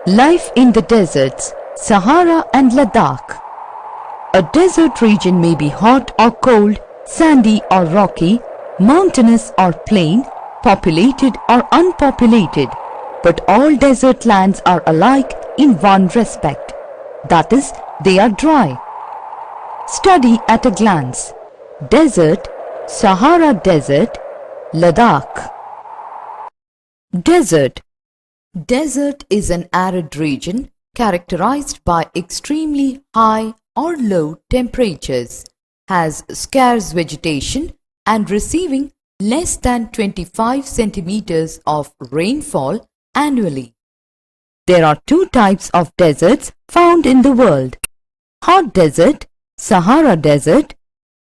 Life in the deserts, Sahara and Ladakh. A desert region may be hot or cold, sandy or rocky, mountainous or plain, populated or unpopulated, but all desert lands are alike in one respect, that is, they are dry. Study at a glance. Desert, Sahara Desert, Ladakh. Desert. Desert is an arid region characterized by extremely high or low temperatures, has scarce vegetation and receiving less than 25 centimeters of rainfall annually. There are two types of deserts found in the world: hot desert, Sahara Desert,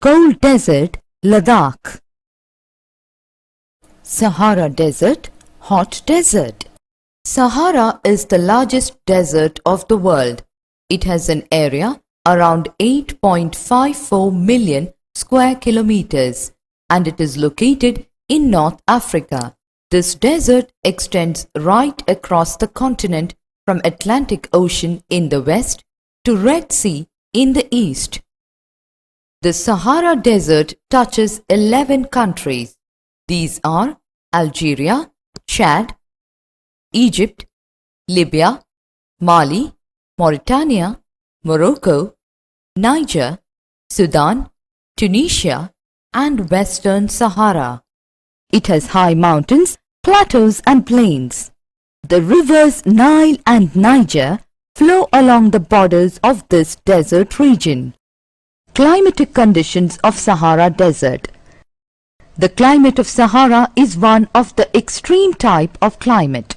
cold desert, Ladakh. Sahara Desert, hot desert. Sahara is the largest desert of the world. It has an area around 8.54 million square kilometers and it is located in North Africa. This desert extends right across the continent from Atlantic Ocean in the west to Red Sea in the east. The Sahara Desert touches 11 countries. These are Algeria, Chad, Egypt, Libya, Mali, Mauritania, Morocco, Niger, Sudan, Tunisia, and Western Sahara. It has high mountains, plateaus and plains. The rivers Nile and Niger flow along the borders of this desert region. Climatic conditions of Sahara Desert. The climate of Sahara is one of the extreme type of climate.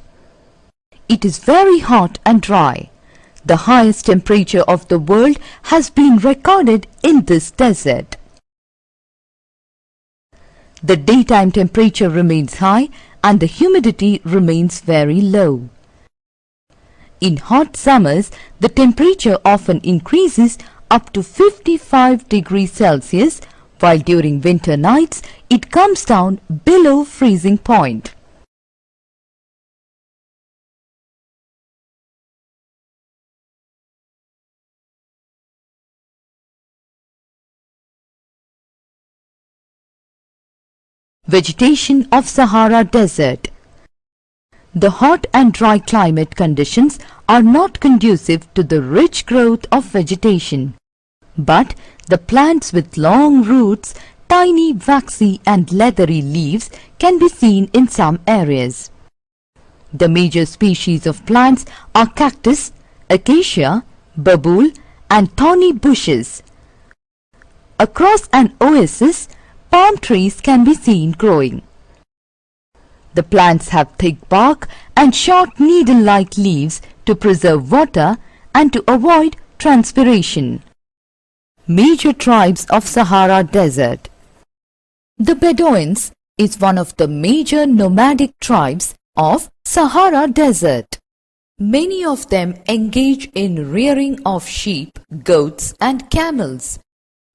It is very hot and dry. The highest temperature of the world has been recorded in this desert. The daytime temperature remains high and the humidity remains very low. In hot summers, the temperature often increases up to 55 degrees Celsius, while during winter nights it comes down below freezing point. Vegetation of Sahara Desert. The hot and dry climate conditions are not conducive to the rich growth of vegetation, but the plants with long roots, tiny waxy and leathery leaves can be seen in some areas. The major species of plants are cactus, acacia, babool and thorny bushes. Across an oasis, palm trees can be seen growing. The plants have thick bark and short needle-like leaves to preserve water and to avoid transpiration. Major tribes of Sahara Desert. The Bedouins is one of the major nomadic tribes of Sahara Desert. Many of them engage in rearing of sheep, goats and camels.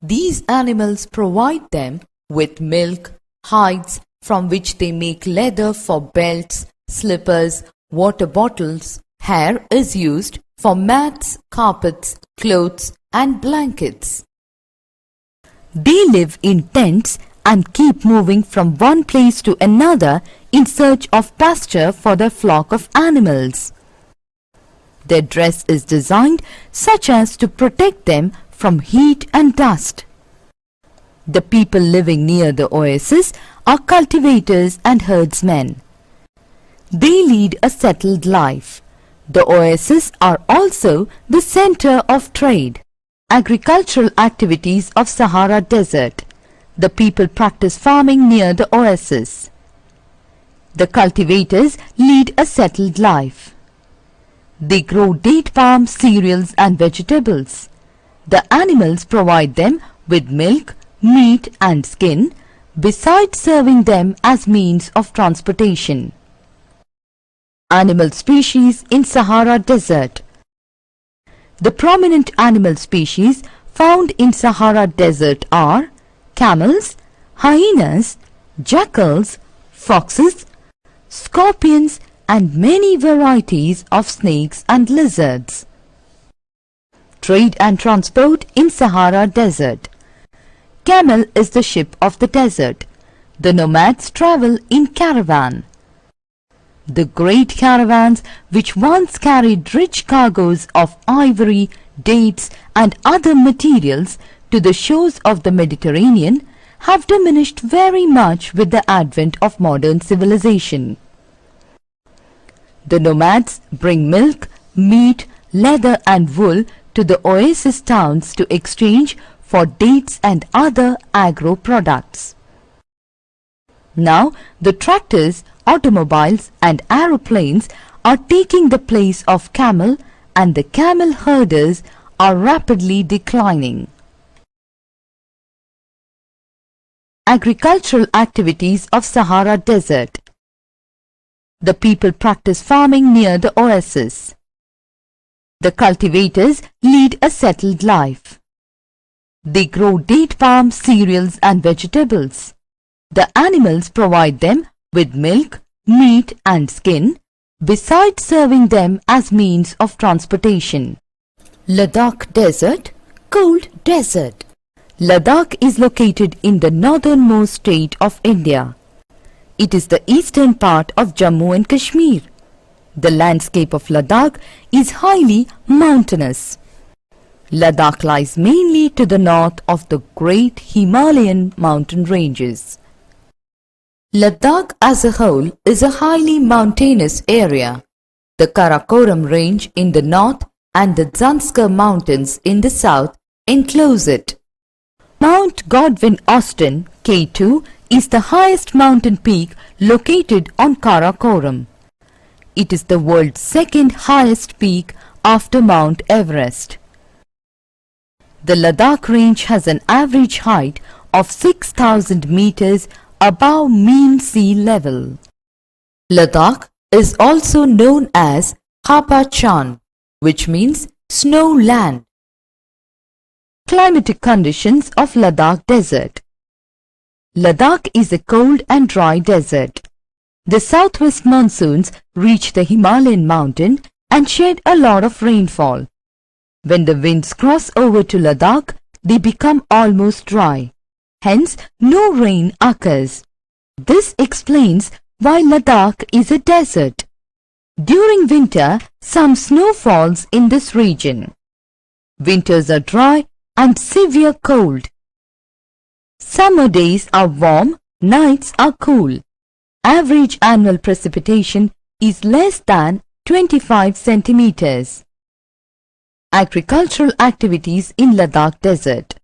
These animals provide them with milk, hides from which they make leather for belts, slippers, water bottles. Hair is used for mats, carpets, clothes and blankets. They live in tents and keep moving from one place to another in search of pasture for their flock of animals. Their dress is designed such as to protect them from heat and dust. The people living near the oasis are cultivators and herdsmen. They lead a settled life. The oases are also the center of trade. Agricultural activities of Sahara Desert. The people practice farming near the oasis. The cultivators lead a settled life. They grow date palm, cereals and vegetables. The animals provide them with milk, meat and skin, besides serving them as means of transportation. Animal species in Sahara Desert. The prominent animal species found in Sahara Desert are camels, hyenas, jackals, foxes, scorpions and many varieties of snakes and lizards. Trade and transport in Sahara Desert. Camel is the ship of the desert. The nomads travel in caravan. The great caravans which once carried rich cargoes of ivory, dates and other materials to the shores of the Mediterranean have diminished very much with the advent of modern civilization. The nomads bring milk, meat, leather and wool to the oasis towns to exchange for dates and other agro products. Now the tractors, automobiles and aeroplanes are taking the place of camel, and the camel herders are rapidly declining. Agricultural activities of Sahara Desert. The people practice farming near the oasis. The cultivators lead a settled life. They grow date palm, cereals and vegetables. The animals provide them with milk, meat and skin, besides serving them as means of transportation. Ladakh Desert, cold desert. Ladakh is located in the northernmost state of India. It is the eastern part of Jammu and Kashmir. The landscape of Ladakh is highly mountainous. Ladakh lies mainly to the north of the great Himalayan mountain ranges. Ladakh as a whole is a highly mountainous area. The Karakoram range in the north and the Zanskar mountains in the south enclose it. Mount Godwin Austen, K2, is the highest mountain peak located on Karakoram. It is the world's second highest peak after Mount Everest. The Ladakh range has an average height of 6,000 meters above mean sea level. Ladakh is also known as Khapa Chan, which means snow land. Climatic conditions of Ladakh Desert. Ladakh is a cold and dry desert. The southwest monsoons reach the Himalayan mountain and shed a lot of rainfall. When the winds cross over to Ladakh, they become almost dry. Hence, no rain occurs. This explains why Ladakh is a desert. During winter, some snow falls in this region. Winters are dry and severe cold. Summer days are warm, nights are cool. Average annual precipitation is less than 25 centimeters. Agricultural activities in Ladakh Desert.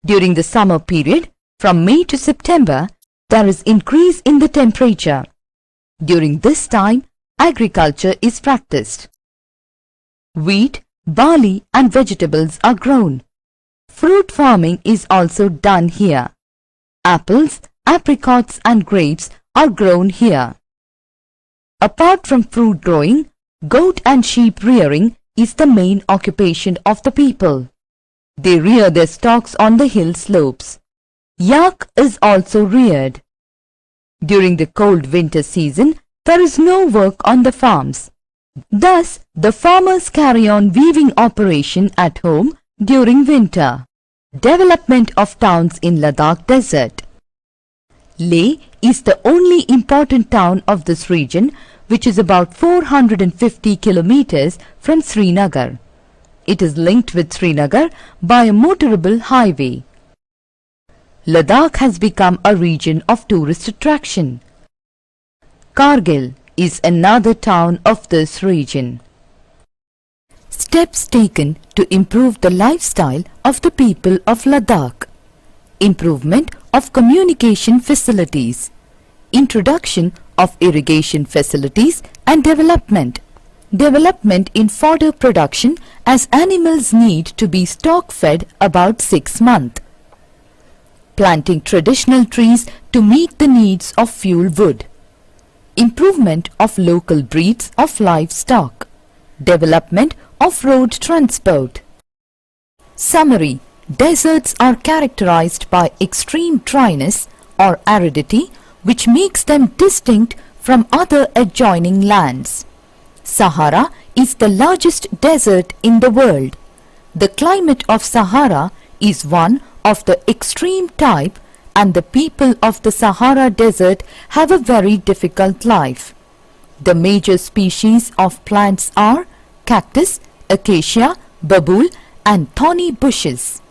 During the summer period, from May to September, there is increase in the temperature. During this time, agriculture is practiced. Wheat, barley and vegetables are grown. Fruit farming is also done here. Apples, apricots and grapes are grown here. Apart from fruit growing, goat and sheep rearing is the main occupation of the people. They rear their stocks on the hill slopes. Yak is also reared. During the cold winter season, there is no work on the farms. Thus, the farmers carry on weaving operation at home during winter. Development of towns in Ladakh Desert. Leh is the only important town of this region, which is about 450 kilometers from Srinagar. It is linked with Srinagar by a motorable highway. Ladakh has become a region of tourist attraction. Kargil is another town of this region. Steps taken to improve the lifestyle of the people of Ladakh. Improvement of communication facilities. Introduction of irrigation facilities and development. Development in fodder production, as animals need to be stock-fed about 6 months. Planting traditional trees to meet the needs of fuel wood. Improvement of local breeds of livestock. Development of road transport. Summary: deserts are characterized by extreme dryness or aridity, which makes them distinct from other adjoining lands. Sahara is the largest desert in the world. The climate of Sahara is one of the extreme type, and the people of the Sahara Desert have a very difficult life. The major species of plants are cactus, acacia, babul and thorny bushes.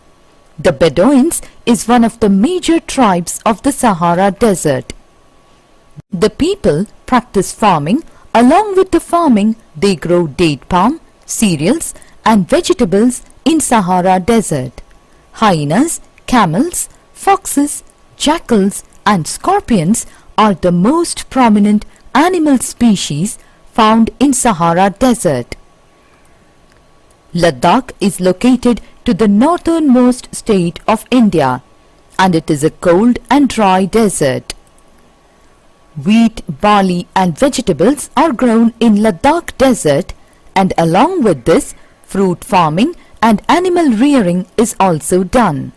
The Bedouins is one of the major tribes of the Sahara Desert. The people practice farming. Along with the farming, they grow date palm, cereals and vegetables in Sahara Desert. Hyenas, camels, foxes, jackals and scorpions are the most prominent animal species found in Sahara Desert. Ladakh is located to the northernmost state of India, and it is a cold and dry desert. Wheat, barley and vegetables are grown in Ladakh Desert, and along with this, fruit farming and animal rearing is also done.